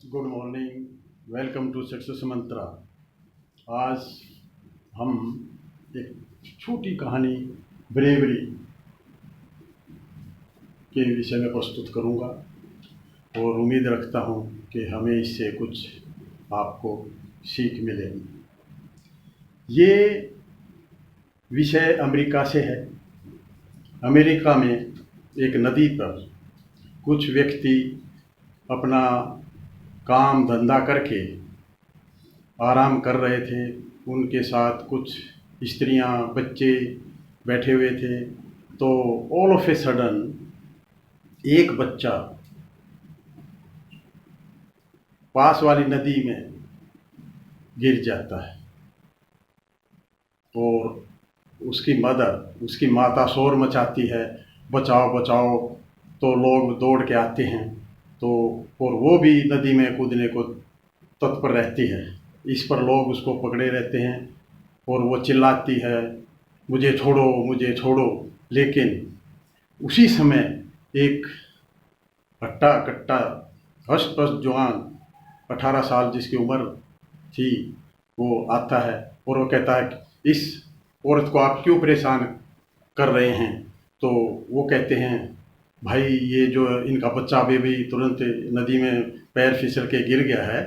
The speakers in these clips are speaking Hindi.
Good morning. Welcome to success mantra. आज हम एक छोटी कहानी ब्रेवरी के विषय में प्रस्तुत करूंगा और उम्मीद रखता हूं कि हमें इससे कुछ आपको सीख मिलेगी। ये विषय अमेरिका से है। अमेरिका में एक नदी पर कुछ व्यक्ति अपना काम धंधा करके आराम कर रहे थे। उनके साथ कुछ स्त्रियां, बच्चे बैठे हुए थे। तो ऑल ऑफ ए सडन एक बच्चा पास वाली नदी में गिर जाता है और उसकी माता शोर मचाती है, बचाओ बचाओ। तो लोग दौड़ के आते हैं तो और वो भी नदी में कूदने को तत्पर रहती है। इस पर लोग उसको पकड़े रहते हैं और वो चिल्लाती है, मुझे छोड़ो मुझे छोड़ो। लेकिन उसी समय एक हट्टा कट्टा हष्ट पष्ट जवान 18 साल जिसकी उम्र थी वो आता है और वो कहता है, इस औरत को आप क्यों परेशान कर रहे हैं? तो वो कहते हैं, भाई ये जो इनका बच्चा बेबी तुरंत नदी में पैर फिसल के गिर गया है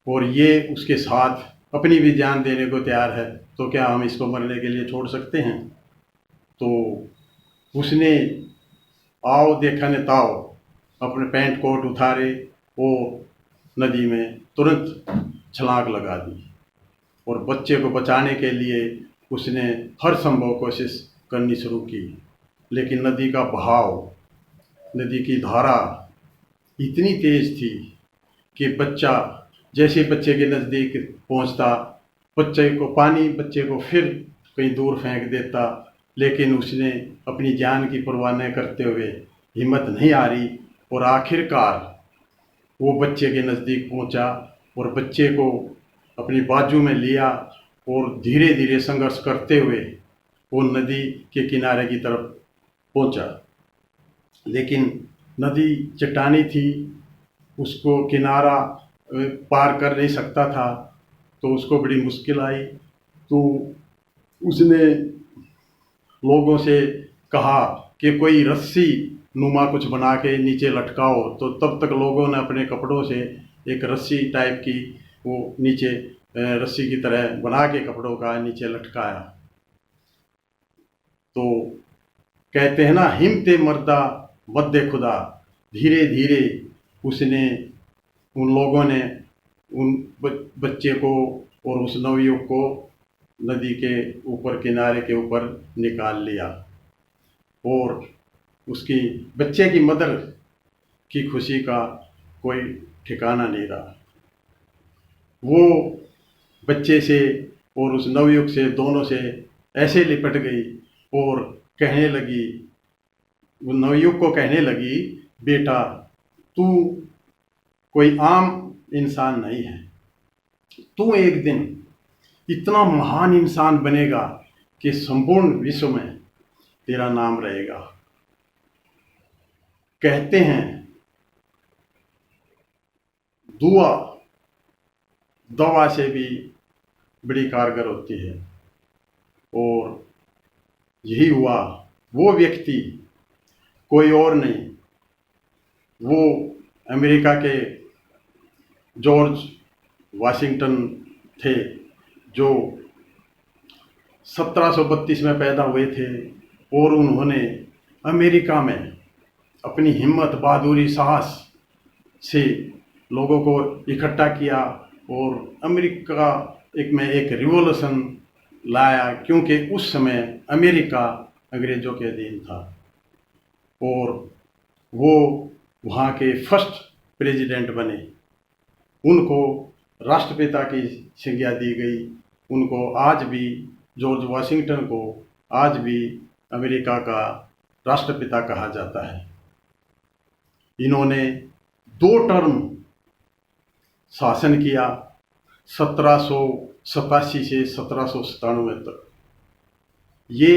और ये उसके साथ अपनी भी जान देने को तैयार है, तो क्या हम इसको मरने के लिए छोड़ सकते हैं? तो उसने आओ देखा ने ताओ अपने पैंट कोट उतारे, वो नदी में तुरंत छलांग लगा दी और बच्चे को बचाने के लिए उसने हर संभव कोशिश करनी शुरू की। लेकिन नदी का बहाव, नदी की धारा इतनी तेज थी कि बच्चा जैसे बच्चे के नज़दीक पहुंचता, बच्चे को फिर कहीं दूर फेंक देता। लेकिन उसने अपनी जान की परवाह न करते हुए हिम्मत नहीं हारी और आखिरकार वो बच्चे के नज़दीक पहुंचा और बच्चे को अपनी बाजू में लिया और धीरे धीरे संघर्ष करते हुए वो नदी के किनारे की तरफ पहुंचा। लेकिन नदी चट्टानी थी, उसको किनारा पार कर नहीं सकता था, तो उसको बड़ी मुश्किल आई। तो उसने लोगों से कहा कि कोई रस्सी नुमा कुछ बना के नीचे लटकाओ। तो तब तक लोगों ने अपने कपड़ों से एक रस्सी टाइप की वो नीचे रस्सी की तरह बना के कपड़ों का नीचे लटकाया। तो कहते हैं ना, हिम्मते मर्दा मद्दे खुदा। धीरे धीरे उसने उन लोगों ने उन बच्चे को और उस नवयुवक को नदी के ऊपर किनारे के ऊपर निकाल लिया और उसकी बच्चे की मदर की खुशी का कोई ठिकाना नहीं रहा। वो बच्चे से और उस नवयुवक से, दोनों से ऐसे लिपट गई और कहने लगी, वो नवयुवक को कहने लगी, बेटा तू कोई आम इंसान नहीं है, तू एक दिन इतना महान इंसान बनेगा कि संपूर्ण विश्व में तेरा नाम रहेगा। कहते हैं दुआ दवा से भी बड़ी कारगर होती है और यही हुआ। वो व्यक्ति कोई और नहीं, वो अमेरिका के जॉर्ज वाशिंगटन थे, जो 1732 में पैदा हुए थे और उन्होंने अमेरिका में अपनी हिम्मत, बहादुरी, साहस से लोगों को इकट्ठा किया और अमेरिका में एक रिवॉल्यूशन लाया, क्योंकि उस समय अमेरिका अंग्रेज़ों के अधीन था और वो वहाँ के फर्स्ट प्रेसिडेंट बने। उनको राष्ट्रपिता की संज्ञा दी गई। उनको आज भी, जॉर्ज वाशिंगटन को आज भी अमेरिका का राष्ट्रपिता कहा जाता है। इन्होंने 2 टर्म शासन किया, 1787 से 1797 तक। ये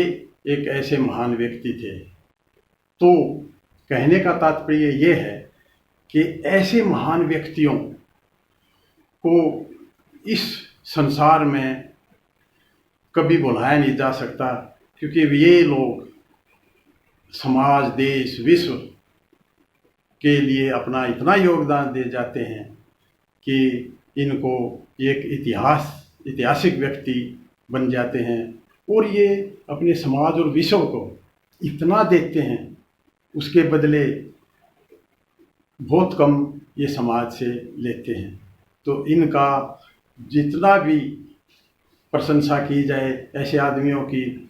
एक ऐसे महान व्यक्ति थे। तो कहने का तात्पर्य ये है कि ऐसे महान व्यक्तियों को इस संसार में कभी भुलाया नहीं जा सकता, क्योंकि ये लोग समाज, देश, विश्व के लिए अपना इतना योगदान दे जाते हैं कि इनको एक ऐतिहासिक व्यक्ति बन जाते हैं। और ये अपने समाज और विश्व को इतना देते हैं, उसके बदले बहुत कम ये समाज से लेते हैं। तो इनका जितना भी प्रशंसा की जाए, ऐसे आदमियों की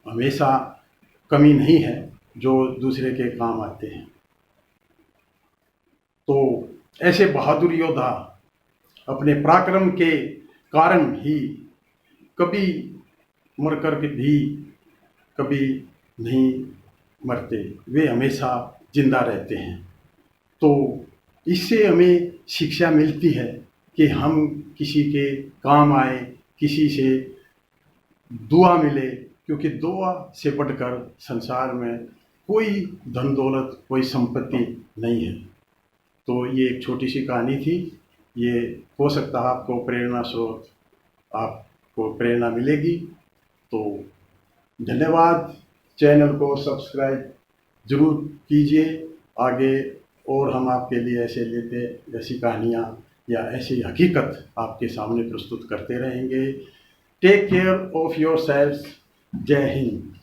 हमेशा कमी नहीं है जो दूसरे के काम आते हैं। तो ऐसे बहादुर योद्धा अपने पराक्रम के कारण ही कभी मरकर के भी कभी नहीं मरते, वे हमेशा जिंदा रहते हैं। तो इससे हमें शिक्षा मिलती है कि हम किसी के काम आए, किसी से दुआ मिले, क्योंकि दुआ से बढ़कर संसार में कोई धन दौलत, कोई संपत्ति नहीं है। तो ये एक छोटी सी कहानी थी। ये हो सकता है आपको प्रेरणा स्रोत, आपको प्रेरणा मिलेगी। तो धन्यवाद। चैनल को सब्सक्राइब ज़रूर कीजिए। आगे और हम आपके लिए ऐसी कहानियाँ या ऐसी हकीकत आपके सामने प्रस्तुत करते रहेंगे। Take care of yourself. Jai Hind.